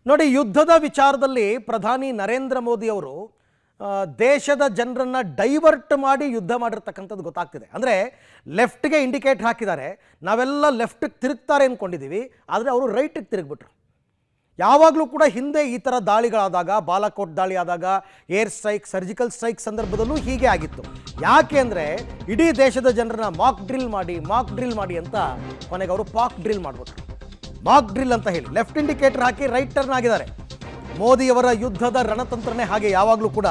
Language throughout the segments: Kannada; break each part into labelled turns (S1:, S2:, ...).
S1: ನೋಡಿ, ಯುದ್ಧದ ವಿಚಾರದಲ್ಲಿ ಪ್ರಧಾನಿ ನರೇಂದ್ರ ಮೋದಿ ಅವರು ದೇಶದ ಜನರನ್ನು ಡೈವರ್ಟ್ ಮಾಡಿ ಯುದ್ಧ ಮಾಡಿರ್ತಕ್ಕಂಥದ್ದು ಗೊತ್ತಾಗ್ತಿದೆ. ಅಂದರೆ ಲೆಫ್ಟ್ಗೆ ಇಂಡಿಕೇಟ್ ಹಾಕಿದ್ದಾರೆ, ನಾವೆಲ್ಲ ಲೆಫ್ಟಿಗೆ ತಿರುಗ್ತಾರೆ ಅಂದ್ಕೊಂಡಿದ್ದೀವಿ, ಆದರೆ ಅವರು ರೈಟಿಗೆ ತಿರುಗಿಬಿಟ್ರು. ಯಾವಾಗಲೂ ಕೂಡ ಹಿಂದೆ ಈ ಥರ ದಾಳಿಗಳಾದಾಗ, ಬಾಲಾಕೋಟ್ ದಾಳಿ ಆದಾಗ, ಏರ್ ಸ್ಟ್ರೈಕ್, ಸರ್ಜಿಕಲ್ ಸ್ಟ್ರೈಕ್ ಸಂದರ್ಭದಲ್ಲೂ ಹೀಗೆ ಆಗಿತ್ತು. ಯಾಕೆ ಅಂದರೆ ಇಡೀ ದೇಶದ ಜನರನ್ನ ಮಾಕ್ ಡ್ರಿಲ್ ಮಾಡಿ ಅಂತ ಕೊನೆಗೆ ಅವರು ಪಾಕ್ ಡ್ರಿಲ್ ಮಾಡಿಬಿಟ್ರು. ಮಾಕ್ ಡ್ರಿಲ್ ಅಂತ ಹೇಳಿ ಲೆಫ್ಟ್ ಇಂಡಿಕೇಟರ್ ಹಾಕಿ ರೈಟ್ ಟರ್ನ್ ಆಗಿದ್ದಾರೆ. ಮೋದಿಯವರ ಯುದ್ಧದ ರಣತಂತ್ರನೇ ಹಾಗೆ. ಯಾವಾಗಲೂ ಕೂಡ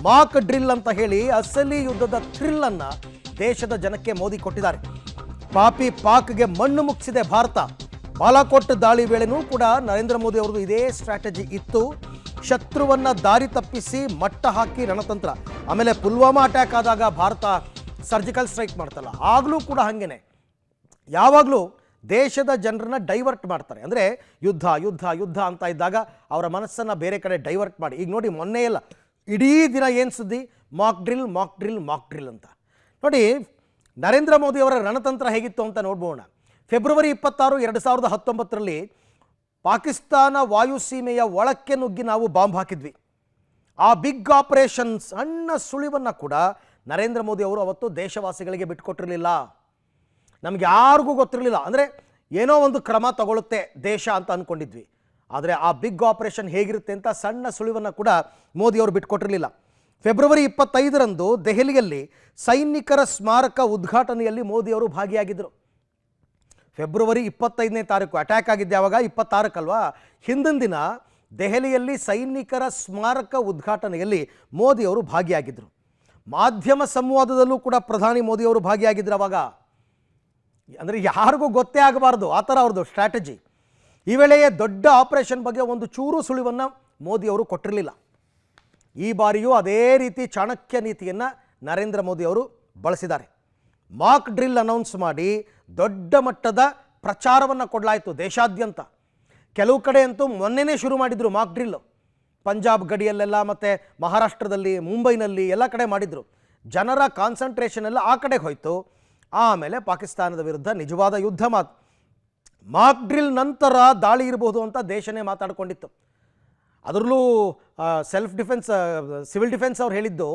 S1: ಮಾಕ್ ಡ್ರಿಲ್ ಅಂತ ಹೇಳಿ ಅಸಲಿ ಯುದ್ಧದ ಥ್ರಿಲ್ ಅನ್ನ ದೇಶದ ಜನಕ್ಕೆ ಮೋದಿ ಕೊಟ್ಟಿದ್ದಾರೆ. ಪಾಪಿ ಪಾಕ್ಗೆ ಮಣ್ಣು ಮುಗಿಸಿದೆ ಭಾರತ. ಬಾಲಾಕೋಟ್ ದಾಳಿ ವೇಳೆನೂ ಕೂಡ ನರೇಂದ್ರ ಮೋದಿ ಅವರದು ಇದೇ ಸ್ಟ್ರಾಟಜಿ ಇತ್ತು. ಶತ್ರುವನ್ನ ದಾರಿ ತಪ್ಪಿಸಿ ಮಟ್ಟ ಹಾಕಿ ರಣತಂತ್ರ. ಆಮೇಲೆ ಪುಲ್ವಾಮಾ ಅಟ್ಯಾಕ್ ಆದಾಗ ಭಾರತ ಸರ್ಜಿಕಲ್ ಸ್ಟ್ರೈಕ್ ಮಾಡ್ತಲ್ಲ, ಆಗಲೂ ಕೂಡ ಹಾಗೇನೆ. ಯಾವಾಗಲೂ ದೇಶದ ಜನರನ್ನ ಡೈವರ್ಟ್ ಮಾಡ್ತಾರೆ. ಅಂದರೆ ಯುದ್ಧ ಯುದ್ಧ ಯುದ್ಧ ಅಂತ ಇದ್ದಾಗ ಅವರ ಮನಸ್ಸನ್ನು ಬೇರೆ ಕಡೆ ಡೈವರ್ಟ್ ಮಾಡಿ. ಈಗ ನೋಡಿ, ಮೊನ್ನೆ ಎಲ್ಲ ಇಡೀ ದಿನ ಏನು ಸುದ್ದಿ, ಮಾಕ್ ಡ್ರಿಲ್ ಅಂತ. ನೋಡಿ, ನರೇಂದ್ರ ಮೋದಿ ಅವರ ರಣತಂತ್ರ ಹೇಗಿತ್ತು ಅಂತ ನೋಡ್ಬೋಣ. ಫೆಬ್ರವರಿ 26, 2019ರಲ್ಲಿ ಪಾಕಿಸ್ತಾನ ವಾಯುಸೀಮೆಯ ಒಳಕ್ಕೆ ನುಗ್ಗಿ ನಾವು ಬಾಂಬ್ ಹಾಕಿದ್ವಿ. ಆ ಬಿಗ್ ಆಪರೇಷನ್ ಸಣ್ಣ ಸುಳಿವನ್ನು ಕೂಡ ನರೇಂದ್ರ ಮೋದಿ ಅವರು ಅವತ್ತು ದೇಶವಾಸಿಗಳಿಗೆ ಬಿಟ್ಕೊಟ್ಟಿರಲಿಲ್ಲ. ನಮಗೆ ಯಾರಿಗೂ ಗೊತ್ತಿರಲಿಲ್ಲ. ಅಂದರೆ ಏನೋ ಒಂದು ಕ್ರಮ ತಗೊಳುತ್ತೆ ದೇಶ ಅಂತ ಅಂದ್ಕೊಂಡಿದ್ವಿ, ಆದರೆ ಆ ಬಿಗ್ ಆಪರೇಷನ್ ಹೇಗಿರುತ್ತೆ ಅಂತ ಸಣ್ಣ ಸುಳಿವನ್ನು ಕೂಡ ಮೋದಿಯವರು ಬಿಟ್ಕೊಟ್ಟಿರಲಿಲ್ಲ. ಫೆಬ್ರವರಿ 25ರಂದು ದೆಹಲಿಯಲ್ಲಿ ಸೈನಿಕರ ಸ್ಮಾರಕ ಉದ್ಘಾಟನೆಯಲ್ಲಿ ಮೋದಿಯವರು ಭಾಗಿಯಾಗಿದ್ದರು. ಫೆಬ್ರವರಿ 25ನೇ ತಾರೀಕು ಅಟ್ಯಾಕ್ ಆಗಿದ್ದೆ, ಯಾವಾಗ 26 ಹಿಂದಿನ ದಿನ ದೆಹಲಿಯಲ್ಲಿ ಸೈನಿಕರ ಸ್ಮಾರಕ ಉದ್ಘಾಟನೆಯಲ್ಲಿ ಮೋದಿಯವರು ಭಾಗಿಯಾಗಿದ್ದರು. ಮಾಧ್ಯಮ ಸಂವಾದದಲ್ಲೂ ಕೂಡ ಪ್ರಧಾನಿ ಮೋದಿಯವರು ಭಾಗಿಯಾಗಿದ್ದರು. ಅವಾಗ ಅಂದರೆ ಯಾರಿಗೂ ಗೊತ್ತೇ ಆಗಬಾರ್ದು, ಆ ಥರ ಅವ್ರದ್ದು ಸ್ಟ್ರಾಟಜಿ. ಈ ವೇಳೆಯೇ ದೊಡ್ಡ ಆಪರೇಷನ್ ಬಗ್ಗೆ ಒಂದು ಚೂರು ಸುಳಿವನ್ನು ಮೋದಿಯವರು ಕೊಟ್ಟಿರಲಿಲ್ಲ. ಈ ಬಾರಿಯೂ ಅದೇ ರೀತಿ ಚಾಣಕ್ಯ ನೀತಿಯನ್ನು ನರೇಂದ್ರ ಮೋದಿಯವರು ಬಳಸಿದ್ದಾರೆ. ಮಾಕ್ ಡ್ರಿಲ್ ಅನೌನ್ಸ್ ಮಾಡಿ ದೊಡ್ಡ ಮಟ್ಟದ ಪ್ರಚಾರವನ್ನು ಕೊಡಲಾಯಿತು ದೇಶಾದ್ಯಂತ. ಕೆಲವು ಕಡೆ ಅಂತೂ ಮೊನ್ನೆನೇ ಶುರು ಮಾಡಿದರು ಮಾಕ್ ಡ್ರಿಲ್ಲು. ಪಂಜಾಬ್ ಗಡಿಯಲ್ಲೆಲ್ಲ, ಮತ್ತು ಮಹಾರಾಷ್ಟ್ರದಲ್ಲಿ, ಮುಂಬೈನಲ್ಲಿ ಎಲ್ಲ ಕಡೆ ಮಾಡಿದರು. ಜನರ ಕಾನ್ಸಂಟ್ರೇಷನ್ ಎಲ್ಲ ಆ ಕಡೆಗೆ ಹೋಯಿತು. ಆಮೇಲೆ ಪಾಕಿಸ್ತಾನದ ವಿರುದ್ಧ ನಿಜವಾದ ಯುದ್ಧ ಮಾಕ್ ಡ್ರಿಲ್ ನಂತರ ದಾಳಿ ಇರಬಹುದು ಅಂತ ದೇಶನೇ ಮಾತಾಡಿಕೊಂಡಿತ್ತು. ಅದರಲ್ಲೂ ಸೆಲ್ಫ್ ಡಿಫೆನ್ಸ್, ಸಿವಿಲ್ ಡಿಫೆನ್ಸ್ ಅವ್ರು ಹೇಳಿದ್ದು,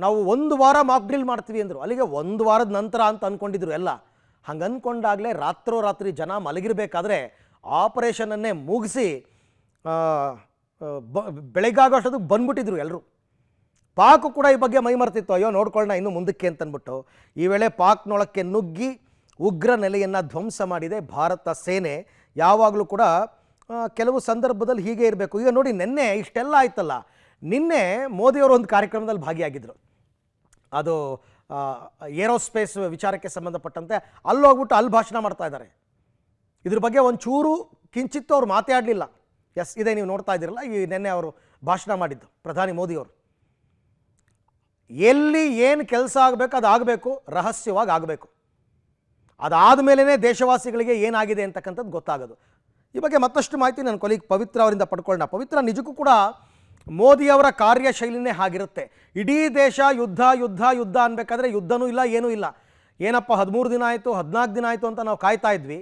S1: ನಾವು 1 ವಾರ ಮಾಕ್ ಡ್ರಿಲ್ ಮಾಡ್ತೀವಿ ಅಂದರು. ಅಲ್ಲಿಗೆ 1 ವಾರದ ನಂತರ ಅಂತ ಅಂದ್ಕೊಂಡಿದ್ರು ಎಲ್ಲ. ಹಂಗೆ ಅಂದ್ಕೊಂಡಾಗಲೇ ರಾತ್ರೋರಾತ್ರಿ ಜನ ಮಲಗಿರಬೇಕಾದ್ರೆ ಆಪರೇಷನನ್ನೇ ಮುಗಿಸಿ ಬೆಳಗಾಗೋಷ್ಟೊತ್ತಿಗೆ ಬಂದ್ಬಿಟ್ಟಿದ್ರು ಎಲ್ಲರೂ. ಪಾಕ್ ಕೂಡ ಈ ಬಗ್ಗೆ ಮೈಮರ್ತಿತ್ತು, ಅಯ್ಯೋ ನೋಡ್ಕೊಳ್ಳೋಣ ಇನ್ನು ಮುಂದಕ್ಕೆ ಅಂತಂದ್ಬಿಟ್ಟು. ಈ ವೇಳೆ ಪಾಕ್ನೊಳಕ್ಕೆ ನುಗ್ಗಿ ಉಗ್ರ ನೆಲೆಯನ್ನು ಧ್ವಂಸ ಮಾಡಿದೆ ಭಾರತ ಸೇನೆ. ಯಾವಾಗಲೂ ಕೂಡ ಕೆಲವು ಸಂದರ್ಭದಲ್ಲಿ ಹೀಗೆ ಇರಬೇಕು. ಈಗ ನೋಡಿ, ನಿನ್ನೆ ಇಷ್ಟೆಲ್ಲ ಆಯ್ತಲ್ಲ, ನಿನ್ನೆ ಮೋದಿಯವರು ಒಂದು ಕಾರ್ಯಕ್ರಮದಲ್ಲಿ ಭಾಗಿಯಾಗಿದ್ದರು. ಅದು ಏರೋಸ್ಪೇಸ್ ವಿಚಾರಕ್ಕೆ ಸಂಬಂಧಪಟ್ಟಂತೆ ಅಲ್ಲೋಗ್ಬಿಟ್ಟು ಅಲ್ಲಿ ಭಾಷಣ ಮಾಡ್ತಾ ಇದ್ದಾರೆ. ಇದ್ರ ಬಗ್ಗೆ ಒಂಚೂರು ಕಿಂಚಿತ್ತು ಅವ್ರು ಮಾತಾಡಲಿಲ್ಲ. ಎಸ್, ಇದೇ ನೀವು ನೋಡ್ತಾ ಇದ್ದೀರಲ್ಲ, ಈ ನಿನ್ನೆ ಅವರು ಭಾಷಣ ಮಾಡಿದ್ದು ಪ್ರಧಾನಿ ಮೋದಿಯವರು. ಎಲ್ಲಿ ಏನು ಕೆಲಸ ಆಗಬೇಕು ಅದು ಆಗಬೇಕು, ರಹಸ್ಯವಾಗಿ ಆಗಬೇಕು. ಅದಾದ ಮೇಲೇ ದೇಶವಾಸಿಗಳಿಗೆ ಏನಾಗಿದೆ ಅಂತಕ್ಕಂಥದ್ದು ಗೊತ್ತಾಗೋದು. ಈ ಬಗ್ಗೆ ಮತ್ತಷ್ಟು ಮಾಹಿತಿ ನನ್ನ ಕೊಲೀಗ್ ಪವಿತ್ರ ಅವರಿಂದ ಪಡ್ಕೊಳ್ಳೋಣ. ಪವಿತ್ರ, ನಿಜಕ್ಕೂ ಕೂಡ ಮೋದಿಯವರ ಕಾರ್ಯಶೈಲಿನೇ ಹಾಗಿರುತ್ತೆ. ಇಡೀ ದೇಶ ಯುದ್ಧ ಯುದ್ಧ ಯುದ್ಧ ಅನ್ಬೇಕಾದ್ರೆ ಯುದ್ಧನೂ ಇಲ್ಲ, ಏನೂ ಇಲ್ಲ. ಏನಪ್ಪ 13 ದಿನ ಆಯಿತು, 14 ದಿನ ಆಯಿತು ಅಂತ ನಾವು ಕಾಯ್ತಾ ಇದ್ವಿ.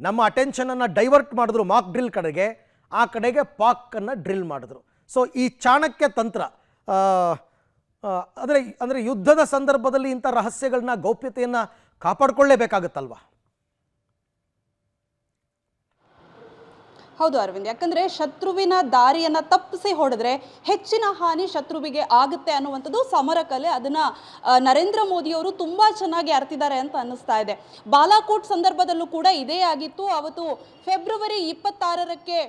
S1: ನಮ್ಮ ಅಟೆನ್ಷನನ್ನು ಡೈವರ್ಟ್ ಮಾಡಿದ್ರು ಮಾಕ್ ಡ್ರಿಲ್ ಕಡೆಗೆ, ಆ ಕಡೆಗೆ ಪಾಕನ್ನು ಡ್ರಿಲ್ ಮಾಡಿದ್ರು. ಸೊ ಈ ಚಾಣಕ್ಯ ತಂತ್ರ, ಅಂದರೆ ಯುದ್ಧದ ಸಂದರ್ಭದಲ್ಲಿ ಇಂಥ ರಹಸ್ಯಗಳನ್ನ, ಗೌಪ್ಯತೆಯನ್ನು ಕಾಪಾಡಿಕೊಳ್ಳೇಬೇಕಾಗುತ್ತಲ್ವಾ?
S2: ಹೌದು ಅರವಿಂದ್, ಯಾಕಂದ್ರೆ ಶತ್ರುವಿನ ದಾರಿಯನ್ನ ತಪ್ಪಿಸಿ ಹೊಡೆದ್ರೆ ಹೆಚ್ಚಿನ ಹಾನಿ ಶತ್ರುವಿಗೆ ಆಗುತ್ತೆ ಅನ್ನುವಂಥದ್ದು ಸಮರ ಕಲೆ. ಅದನ್ನ ನರೇಂದ್ರ ಮೋದಿಯವರು ತುಂಬಾ ಚೆನ್ನಾಗಿ ಅರ್ತಿದ್ದಾರೆ ಅಂತ ಅನ್ನಿಸ್ತಾ ಇದೆ. ಬಾಲಾಕೋಟ್ ಸಂದರ್ಭದಲ್ಲೂ ಕೂಡ ಇದೇ ಆಗಿತ್ತು. ಅವತ್ತು ಫೆಬ್ರವರಿ 26ಕ್ಕೆ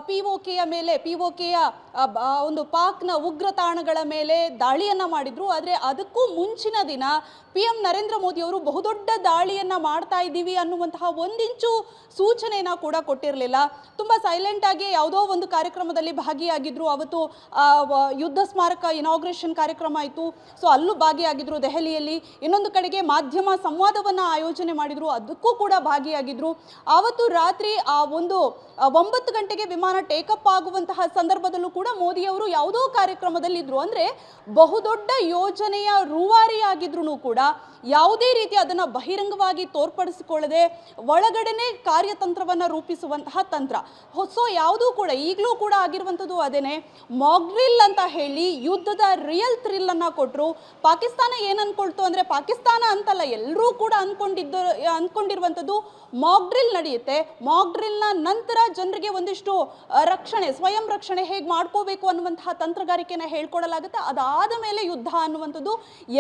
S2: ಪಿಒಕೆಯ ಮೇಲೆ, ಪಿಒಕೆಯ ಒಂದು ಪಾಕ್ನ ಉಗ್ರ ತಾಣಗಳ ಮೇಲೆ ದಾಳಿಯನ್ನ ಮಾಡಿದ್ರು. ಆದರೆ ಅದಕ್ಕೂ ಮುಂಚಿನ ದಿನ PM ನರೇಂದ್ರ ಮೋದಿ ಅವರು ಬಹುದೊಡ್ಡ ದಾಳಿಯನ್ನ ಮಾಡ್ತಾ ಇದ್ದೀವಿ ಅನ್ನುವಂತಹ ಒಂದಿಂಚು ಸೂಚನೆಯನ್ನ ಕೂಡ ಕೊಟ್ಟಿರಲಿಲ್ಲ. ತುಂಬಾ ಸೈಲೆಂಟ್ ಆಗಿ ಯಾವುದೋ ಒಂದು ಕಾರ್ಯಕ್ರಮದಲ್ಲಿ ಭಾಗಿಯಾಗಿದ್ರು. ಅವತ್ತು ಯುದ್ಧ ಸ್ಮಾರಕ ಇನಾಗ್ರೇಷನ್ ಕಾರ್ಯಕ್ರಮ ಆಯಿತು, ಸೊ ಅಲ್ಲೂ ಭಾಗಿಯಾಗಿದ್ರು ದೆಹಲಿಯಲ್ಲಿ. ಇನ್ನೊಂದು ಕಡೆಗೆ ಮಾಧ್ಯಮ ಸಂವಾದವನ್ನ ಆಯೋಜನೆ ಮಾಡಿದ್ರು, ಅದಕ್ಕೂ ಕೂಡ ಭಾಗಿಯಾಗಿದ್ರು. ಆವತ್ತು ರಾತ್ರಿ ಆ ಒಂದು 9 ಗಂಟೆಗೆ ವಿಮಾನ ಟೇಕಪ್ ಆಗುವಂತಹ ಸಂದರ್ಭದಲ್ಲೂ ಕೂಡ ಮೋದಿ ಅವರು ಯಾವುದೋ ಕಾರ್ಯಕ್ರಮದಲ್ಲಿ ಇದ್ರು. ಅಂದ್ರೆ ಬಹುದೊಡ್ಡ ಯೋಜನೆಯ ರೂವಾರಿಯಾಗಿದ್ರು ಕೂಡ ಯಾವುದೇ ರೀತಿ ಅದನ್ನ ಬಹಿರಂಗವಾಗಿ ತೋರ್ಪಡಿಸಿಕೊಳ್ಳದೆ ಒಳಗಡೆನೆ ಕಾರ್ಯತಂತ್ರವನ್ನ ರೂಪಿಸುವಂತಹ ತಂತ್ರ. ಸೊ ಯಾವುದೂ ಕೂಡ ಈಗಲೂ ಕೂಡ ಆಗಿರುವಂಥದ್ದು ಅದೇನೆ. ಮಾಕ್ ಡ್ರಿಲ್ ಅಂತ ಹೇಳಿ ಯುದ್ಧದ ರಿಯಲ್ ಥ್ರಿಲ್ ಅನ್ನ ಕೊಟ್ಟರು. ಪಾಕಿಸ್ತಾನ ಏನ್ ಅನ್ಕೊಳ್ತು ಅಂದ್ರೆ, ಪಾಕಿಸ್ತಾನ ಅಂತಲ್ಲ ಎಲ್ಲರೂ ಕೂಡ ಅನ್ಕೊಂಡಿರುವಂಥದ್ದು ಮಾಕ್ ಡ್ರಿಲ್ ನಡೆಯುತ್ತೆ. ಮಾಕ್ ಡ್ರಿಲ್ನ ನಂತರ ಜನರಿಗೆ ಒಂದಿಷ್ಟು ರಕ್ಷಣೆ, ಸ್ವಯಂ ರಕ್ಷಣೆ ಹೇಗೆ ಮಾಡ್ಕೋಬೇಕು ಅನ್ನುವಂತಹ ತಂತ್ರಗಾರಿಕೆನ ಹೇಳ್ಕೊಡಲಾಗುತ್ತೆ. ಅದಾದ ಮೇಲೆ ಯುದ್ಧ ಅನ್ನುವಂಥದ್ದು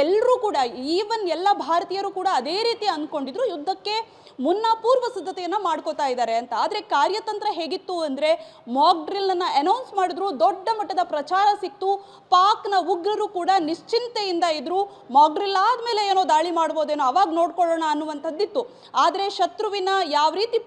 S2: ಎಲ್ಲರೂ ಕೂಡ, ಈವನ್ ಎಲ್ಲ ಭಾರತೀಯರು ಕೂಡ ಅದೇ ರೀತಿ ಅನ್ಕೊಂಡಿದ್ರು. ಯುದ್ಧಕ್ಕೆ ಮುನ್ನ ಪೂರ್ವ ಸಿದ್ಧತೆಯನ್ನ ಮಾಡ್ಕೋತಾ ಇದ್ದಾರೆ ಅಂತ. ಆದ್ರೆ ಕಾರ್ಯತಂತ್ರ ಹೇಗಿತ್ತು ಅಂದ್ರೆ, ಮಾಕ್ ಡ್ರಿಲ್ ಅನ್ನ ಅನೌನ್ಸ್ ಮಾಡಿದ್ರು, ದೊಡ್ಡ ಮಟ್ಟದ ಪ್ರಚಾರ ಸಿಕ್ತು, ಪಾಕ್ನ ಉಗ್ರರು ಕೂಡ ನಿಶ್ಚಿಂತೆಯಿಂದ ಇದ್ರು. ಮಾಕ್ ಡ್ರಿಲ್ ಆದ್ಮೇಲೆ ಏನೋ ದಾಳಿ ಮಾಡ್ಬೋದೇನೋ, ಅವಾಗ ನೋಡ್ಕೊಳ್ಳೋಣ ಅನ್ನುವಂಥದ್ದಿತ್ತು. ಆದ್ರೆ ಶತ್ರುವಿನ ಯಾವ ರೀತಿ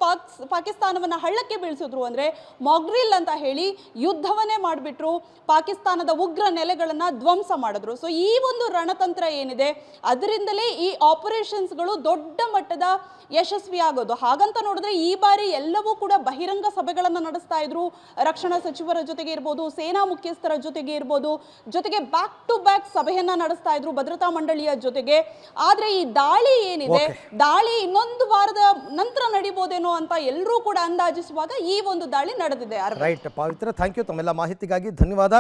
S2: ಪಾಕಿಸ್ತಾನವನ್ನ ಹಳ್ಳಕ್ಕೆ ಬೀಳಿಸಿದ್ರು ಅಂದ್ರೆ, ಮಾಕ್ ಡ್ರಿಲ್ ಅಂತ ಹೇಳಿ ಯುದ್ಧವನ್ನೇ ಮಾಡಿಬಿಟ್ರು, ಪಾಕಿಸ್ತಾನದ ಉಗ್ರ ನೆಲೆಗಳನ್ನ ಧ್ವಂಸ ಮಾಡಿದ್ರು. ಸೊ ಈ ಒಂದು ರಣತಂತ್ರ ಏನಿದೆ ಅದರಿಂದಲೇ ಈ ಆಪರೇಷನ್ಸ್ಗಳು ದೊಡ್ಡ ಮಟ್ಟದ ಯಶಸ್ವಿ ಆಗೋದು. ಹಾಗಂತ ನೋಡಿದ್ರೆ ಈ ಬಾರಿ ಎಲ್ಲವೂ ಕೂಡ ಬಹಿರಂಗ ಸಭೆಗಳನ್ನು ನಡೆಸ್ತಾ ಇದ್ರು. ರಕ್ಷಣಾ ಸಚಿವರ ಜೊತೆಗೆ ಇರ್ಬೋದು, ಸೇನಾ ಮುಖ್ಯಸ್ಥರ ಜೊತೆಗೆ ಇರ್ಬೋದು, ಜೊತೆಗೆ ಬ್ಯಾಕ್ ಟು ಬ್ಯಾಕ್ ಸಭೆಯನ್ನ ನಡೆಸ್ತಾ ಇದ್ರು ಭದ್ರತಾ ಮಂಡಳಿಯ ಜೊತೆಗೆ. ಆದ್ರೆ ಈ ದಾಳಿ ಏನಿದೆ, ದಾಳಿ ಇನ್ನೊಂದು ವಾರದ ನಂತರ ನಡಿಬೋದೇನೋ ಅಂತ ಎಲ್ಲರೂ ಕೂಡ ಅಂದಾಜಿಸುವಾಗ ಈ ಒಂದು ದಾಳಿ ನಡೆದಿದೆ.
S1: ರೈಟ್ ಪವಿತ್ರ, ಥ್ಯಾಂಕ್ ಯು ತಮ್ಮೆಲ್ಲ ಮಾಹಿತಿಗಾಗಿ ಧನ್ಯವಾದ.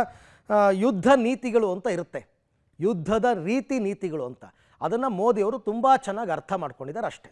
S1: ಯುದ್ಧ ನೀತಿಗಳು ಅಂತ ಇರುತ್ತೆ, ಯುದ್ಧದ ರೀತಿ ನೀತಿಗಳು ಅಂತ, ಅದನ್ನು ಮೋದಿಯವರು ತುಂಬ ಚೆನ್ನಾಗಿ ಅರ್ಥ ಮಾಡ್ಕೊಂಡಿದ್ದಾರೆ ಅಷ್ಟೇ.